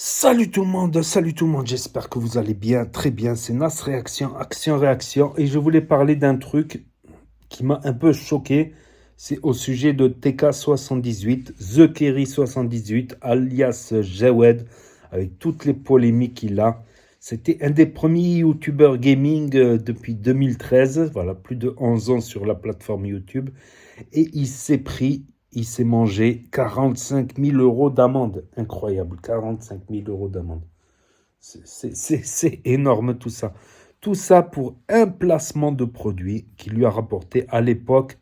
Salut tout le monde, j'espère que vous allez bien, très bien, c'est Nas Réaction, Action Réaction, et je voulais parler d'un truc qui m'a un peu choqué, c'est au sujet de TK78, The Kerry 78, alias Jawed, avec toutes les polémiques qu'il a. C'était un des premiers youtubeurs gaming depuis 2013, voilà, plus de 11 ans sur la plateforme YouTube, et il s'est mangé 45 000 euros d'amende. Incroyable, 45 000 euros d'amende. C'est énorme tout ça. Tout ça pour un placement de produit qui lui a rapporté à l'époque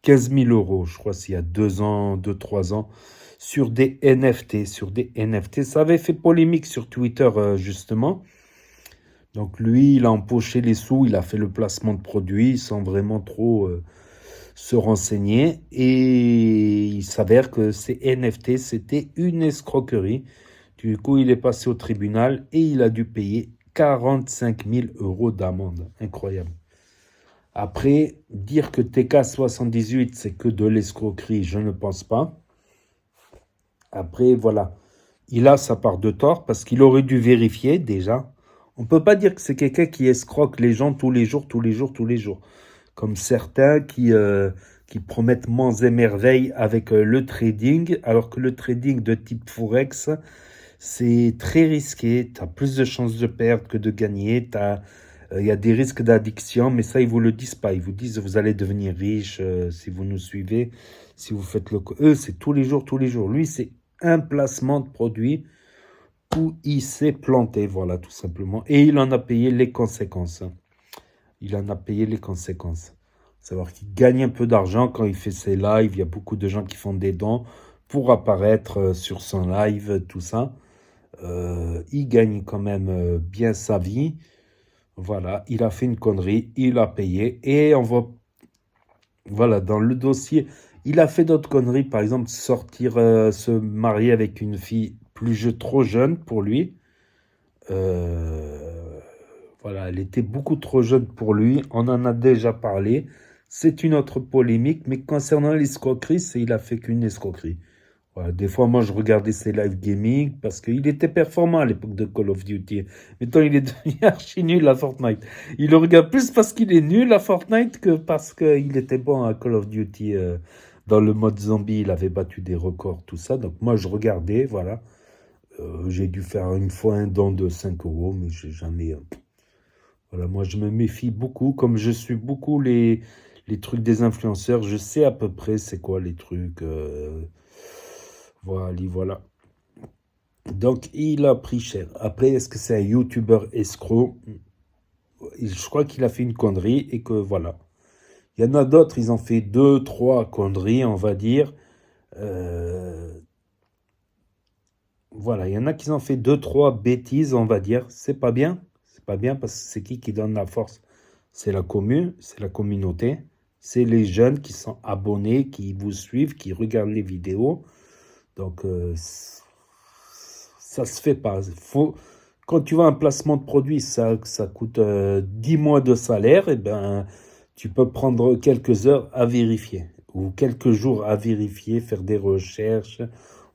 15 000 euros, je crois, s'il y a 2 ans, 2, 3 ans, sur des NFT. Sur des NFT. Ça avait fait polémique sur Twitter, justement. Donc lui, il a empoché les sous, il a fait le placement de produit sans vraiment trop se renseigner. Et il s'avère que ces NFT, c'était une escroquerie. Du coup, il est passé au tribunal et il a dû payer 45 000 euros d'amende. Incroyable. Après, dire que TK78, c'est que de l'escroquerie, je ne pense pas. Après, voilà. Il a sa part de tort parce qu'il aurait dû vérifier déjà. On ne peut pas dire que c'est quelqu'un qui escroque les gens tous les jours, tous les jours, tous les jours. Comme certains qui promettent monts et merveilles avec le trading, alors que le trading de type Forex, c'est très risqué. Tu as plus de chances de perdre que de gagner. Il y a des risques d'addiction, mais ça, ils vous le disent pas. Ils vous disent vous allez devenir riche si vous nous suivez, si vous faites le... Eux, c'est tous les jours, tous les jours. Lui, c'est un placement de produit où il s'est planté, voilà, tout simplement. Et il en a payé les conséquences. Il en a payé les conséquences. Savoir qu'il gagne un peu d'argent quand il fait ses lives. Il y a beaucoup de gens qui font des dons pour apparaître sur son live, tout ça. Il gagne quand même bien sa vie. Voilà, il a fait une connerie, il a payé. Et on voit, voilà, dans le dossier, il a fait d'autres conneries. Par exemple, sortir, se marier avec une fille trop jeune pour lui. Euh, voilà, elle était beaucoup trop jeune pour lui. On en a déjà parlé. C'est une autre polémique. Mais concernant l'escroquerie, il a fait qu'une escroquerie. Voilà, des fois, moi, je regardais ses live gaming parce qu'il était performant à l'époque de Call of Duty. Maintenant, il est devenu archi nul à Fortnite. Il le regarde plus parce qu'il est nul à Fortnite que parce qu'il était bon à Call of Duty. Dans le mode zombie, il avait battu des records, tout ça. Donc, moi, je regardais, voilà. J'ai dû faire une fois un don de 5 euros, mais j'ai jamais. Voilà, moi, je me méfie beaucoup. Comme je suis beaucoup les trucs des influenceurs, je sais à peu près c'est quoi les trucs. Voilà, voilà. Donc, il a pris cher. Après, est-ce que c'est un YouTuber escroc? Je crois qu'il a fait une connerie et que voilà. Il y en a d'autres, ils ont fait 2, 3 conneries, on va dire. Euh, voilà, il y en a qui ont fait 2, 3 bêtises, on va dire. C'est pas bien. C'est pas bien parce que c'est qui donne la force? C'est la commune, c'est la communauté. C'est les jeunes qui sont abonnés, qui vous suivent, qui regardent les vidéos. Donc, ça se fait pas. Quand tu vois un placement de produit, ça coûte 10 mois de salaire, et ben, tu peux prendre quelques heures à vérifier, ou quelques jours à vérifier, faire des recherches,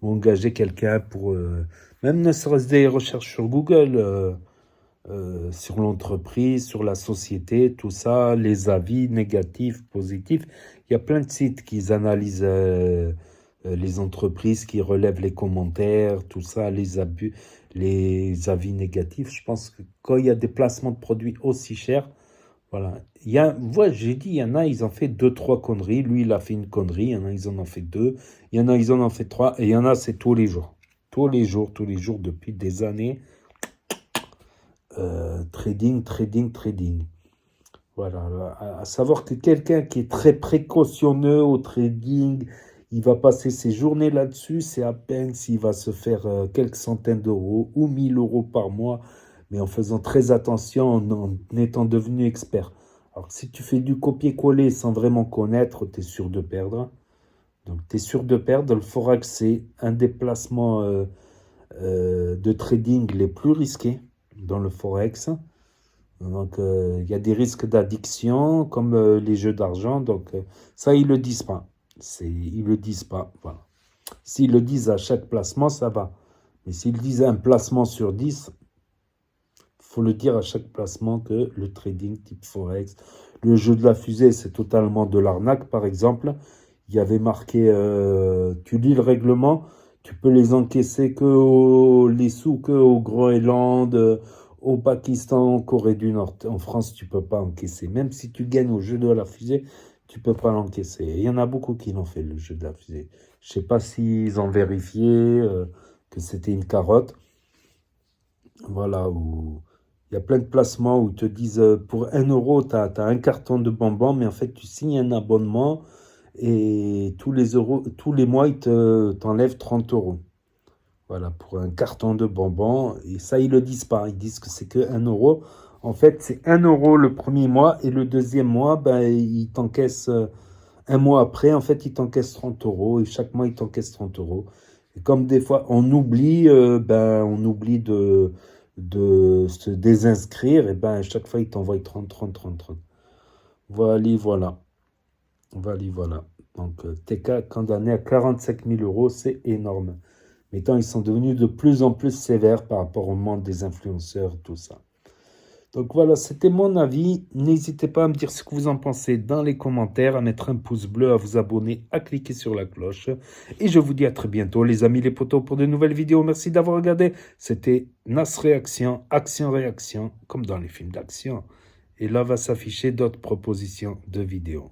ou engager quelqu'un pour... même ne serait-ce des recherches sur Google, sur l'entreprise, sur la société, tout ça, les avis négatifs, positifs. Il y a plein de sites qui analysent les entreprises, qui relèvent les commentaires, tout ça, les abus, les avis négatifs. Je pense que quand il y a des placements de produits aussi chers, voilà. Moi, j'ai dit, il y en a, ils ont fait 2, 3 conneries. Lui, il a fait une connerie. Il y en a, ils en ont fait 2. Il y en a, ils en ont fait 3. Et il y en a, c'est tous les jours. Tous les jours, depuis des années. Trading, trading, trading. Voilà, à savoir que quelqu'un qui est très précautionneux au trading, il va passer ses journées là-dessus, c'est à peine s'il va se faire quelques centaines d'euros ou 1 000 euros par mois, mais en faisant très attention, en étant devenu expert. Alors si tu fais du copier-coller sans vraiment connaître, tu es sûr de perdre. Donc tu es sûr de perdre. Le Forex, c'est un des placements de trading les plus risqués dans le Forex. Donc, il y a des risques d'addiction, comme les jeux d'argent. Donc, ça, ils le disent pas. Ils le disent pas. Voilà. S'ils le disent à chaque placement, ça va. Mais s'ils disent un placement sur 10, faut le dire à chaque placement que le trading type Forex, le jeu de la fusée, c'est totalement de l'arnaque, par exemple. Il y avait marqué, tu lis le règlement, tu peux les encaisser les sous que au Groenland, au Pakistan, en Corée du Nord. En France, tu peux pas encaisser. Même si tu gagnes au jeu de la fusée, tu peux pas l'encaisser. Il y en a beaucoup qui l'ont fait, le jeu de la fusée. Je sais pas s'ils ont vérifié que c'était une carotte. Voilà, où il y a plein de placements où ils te disent pour 1 euro, tu as un carton de bonbons, mais en fait, tu signes un abonnement et tous les mois, t'enlèvent 30 euros. Voilà, pour un carton de bonbons. Et ça, ils le disent pas. Ils disent que c'est que 1 euro. En fait, c'est 1 euro le premier mois et le deuxième mois, ben, ils t'encaissent un mois après. En fait, ils t'encaissent 30 euros et chaque mois, ils t'encaissent 30 euros. Et comme des fois, on oublie de se désinscrire, et ben, à chaque fois, ils t'envoient 30, 30, 30, 30. Voilà, voilà. Voilà, voilà. Donc, TK condamné à 45 000 euros, c'est énorme. Mais tant ils sont devenus de plus en plus sévères par rapport au monde des influenceurs, tout ça. Donc voilà, c'était mon avis. N'hésitez pas à me dire ce que vous en pensez dans les commentaires, à mettre un pouce bleu, à vous abonner, à cliquer sur la cloche. Et je vous dis à très bientôt, les amis, les potos, pour de nouvelles vidéos. Merci d'avoir regardé. C'était Nas Réaction, Action-Réaction, comme dans les films d'action. Et là va s'afficher d'autres propositions de vidéos.